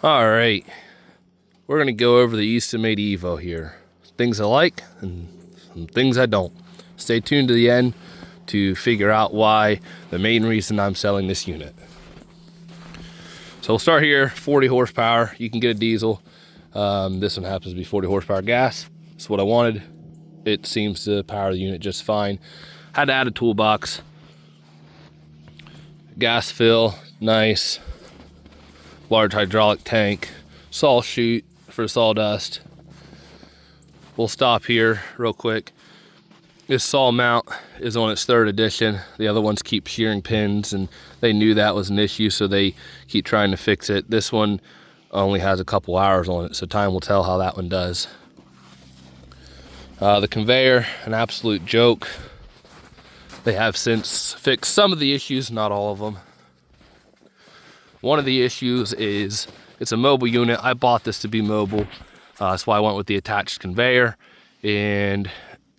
All right, we're gonna go over the Eastonmade EVO here. Things I like and some things I don't. Stay tuned to the end to figure out why, the main reason I'm selling this unit. So we'll start here, 40 horsepower. You can get a diesel. This one happens to be 40 horsepower gas. That's what I wanted. It seems to power the unit just fine. Had to add a toolbox. Gas fill, nice. Large hydraulic tank. Saw chute for sawdust. We'll stop here real quick. This saw mount is on its 3rd edition. The other ones keep shearing pins, and they knew that was an issue, so they keep trying to fix it. This one only has a couple hours on it, so time will tell how that one does. The conveyor, an absolute joke. They have since fixed some of the issues, not all of them. One of the issues is it's a mobile unit. I bought this to be mobile. That's why I went with the attached conveyor. And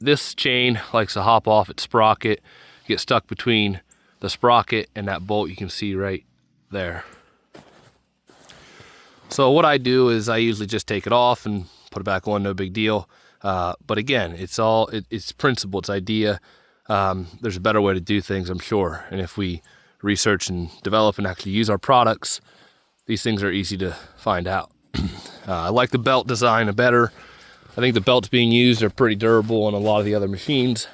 this chain likes to hop off its sprocket, get stuck between the sprocket and that bolt you can see right there. So what I do is I usually just take it off and put it back on, no big deal. But again, it's principle, it's idea. There's a better way to do things, I'm sure. And if we research and develop and actually use our products, these things are easy to find out. I like the belt design better. I think the belts being used are pretty durable on a lot of the other machines.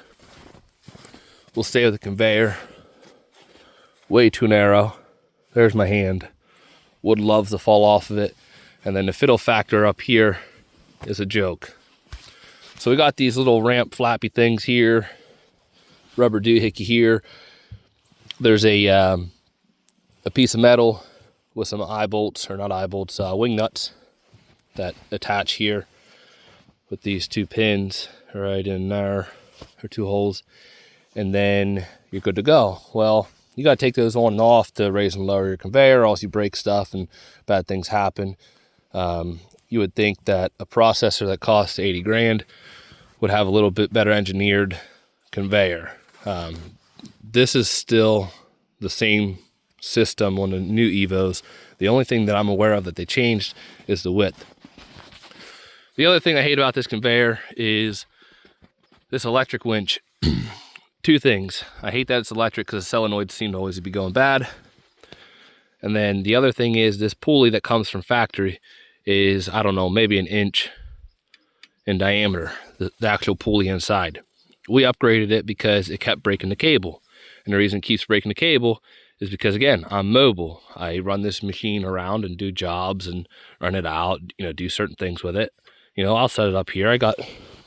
We'll stay with the conveyor. Way too narrow. There's my hand. Wood loves to fall off of it. And then the fiddle factor up here is a joke. So we got these little ramp flappy things here. Rubber doohickey here. There's a piece of metal with some eye bolts, or not eye bolts, wing nuts that attach here with these 2 pins right in there, or 2 holes, and then you're good to go. Well, you got to take those on and off to raise and lower your conveyor, or else you break stuff and bad things happen. You would think that a processor that costs 80 grand would have a little bit better engineered conveyor. This is still the same system on the new EVOs. The only thing that I'm aware of that they changed is the width. The other thing I hate about this conveyor is this electric winch. 2 things. I hate that it's electric because the solenoids seem to always be going bad. And then the other thing is this pulley that comes from factory is, I don't know, maybe an inch in diameter, the actual pulley inside. We upgraded it because it kept breaking the cable. And the reason it keeps breaking the cable is because, again, I'm mobile. I run this machine around and do jobs and run it out, do certain things with it. I'll set it up here. I got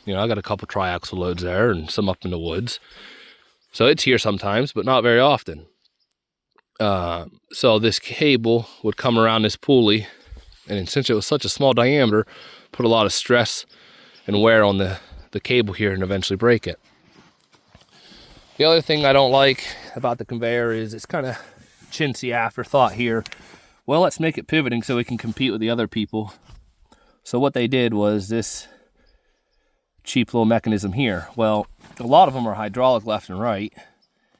a couple triaxle loads there and some up in the woods. So it's here sometimes, but not very often. So this cable would come around this pulley, and since it was such a small diameter, put a lot of stress and wear on the cable here and eventually break it. The other thing I don't like about the conveyor is it's kind of chintzy afterthought here. Well, let's make it pivoting so we can compete with the other people. So what they did was this cheap little mechanism here. Well, a lot of them are hydraulic left and right,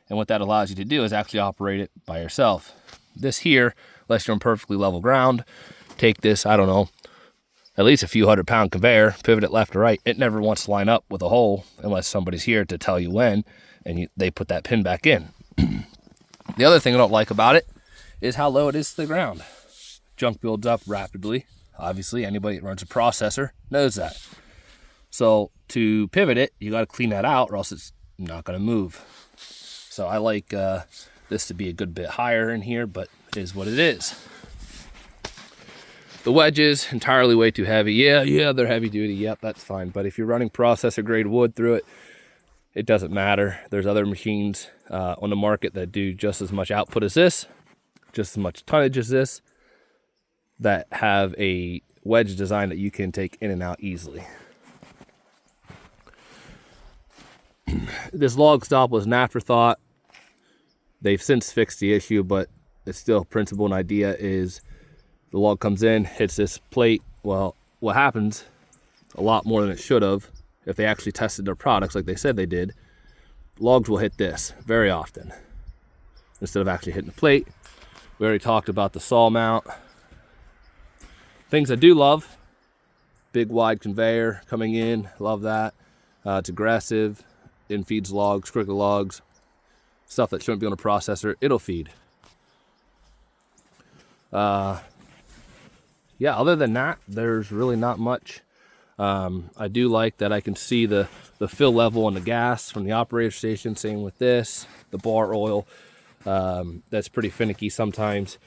and what that allows you to do is actually operate it by yourself. This here, unless you're on perfectly level ground, take this, I don't know, at least a few 100-pound conveyor, pivot it left or right. It never wants to line up with a hole unless somebody's here to tell you when, and they put that pin back in. The other thing I don't like about it is how low it is to the ground. Junk builds up rapidly. Obviously, anybody that runs a processor knows that. So to pivot it, you got to clean that out or else it's not going to move. So I like this to be a good bit higher in here, but it is what it is. The wedges, entirely way too heavy. Yeah, they're heavy duty. Yep, that's fine. But if you're running processor grade wood through it, it doesn't matter. There's other machines on the market that do just as much output as this, just as much tonnage as this, that have a wedge design that you can take in and out easily. This log stop was an afterthought. They've since fixed the issue, but it's still principle and idea is the log comes in, hits this plate. Well, what happens a lot more than it should have, if they actually tested their products like they said they did, logs will hit this very often instead of actually hitting the plate. We already talked about the saw mount. Things I do love, big wide conveyor coming in, love that. It's aggressive, it feeds logs, crooked logs, stuff that shouldn't be on a processor, it'll feed. Yeah, other than that, there's really not much. I do like that I can see the fill level on the gas from the operator station. Same with this, the bar oil. That's pretty finicky sometimes.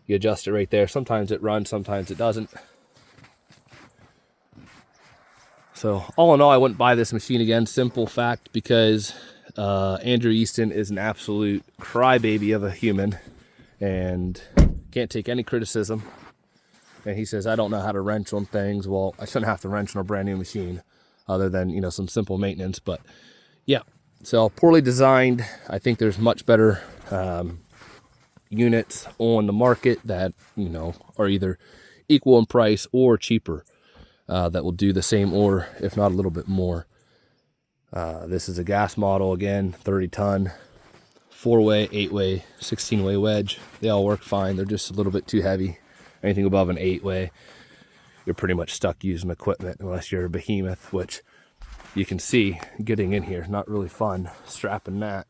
You adjust it right there. Sometimes it runs, sometimes it doesn't. So all in all, I wouldn't buy this machine again. Simple fact, because Andrew Easton is an absolute crybaby of a human and can't take any criticism. And he says, I don't know how to wrench on things. Well, I shouldn't have to wrench on a brand new machine other than, you know, some simple maintenance. But yeah, so poorly designed. I think there's much better units on the market that, you know, are either equal in price or cheaper, that will do the same, or if not a little bit more. This is a gas model again, 30 ton, 4-way, 8-way, 16-way wedge. They all work fine. They're just a little bit too heavy. Anything above an 8-way, you're pretty much stuck using equipment unless you're a behemoth, which you can see getting in here is not really fun, strapping that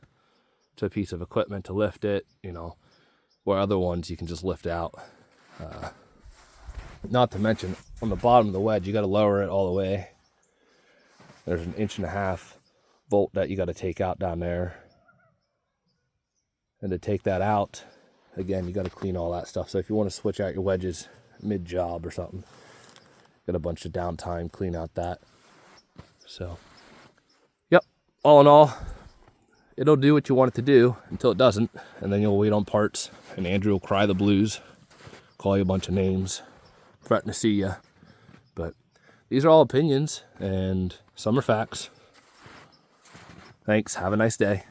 to a piece of equipment to lift it, you know, where other ones you can just lift out. Not to mention on the bottom of the wedge, you got to lower it all the way. There's an 1.5 inch bolt that you got to take out down there. And to take that out, again, you got to clean all that stuff. So if you want to switch out your wedges mid-job or something, got a bunch of downtime, clean out that. So, yep, all in all, it'll do what you want it to do until it doesn't. And then you'll wait on parts, and Andrew will cry the blues, call you a bunch of names, threaten to see you. But these are all opinions, and some are facts. Thanks. Have a nice day.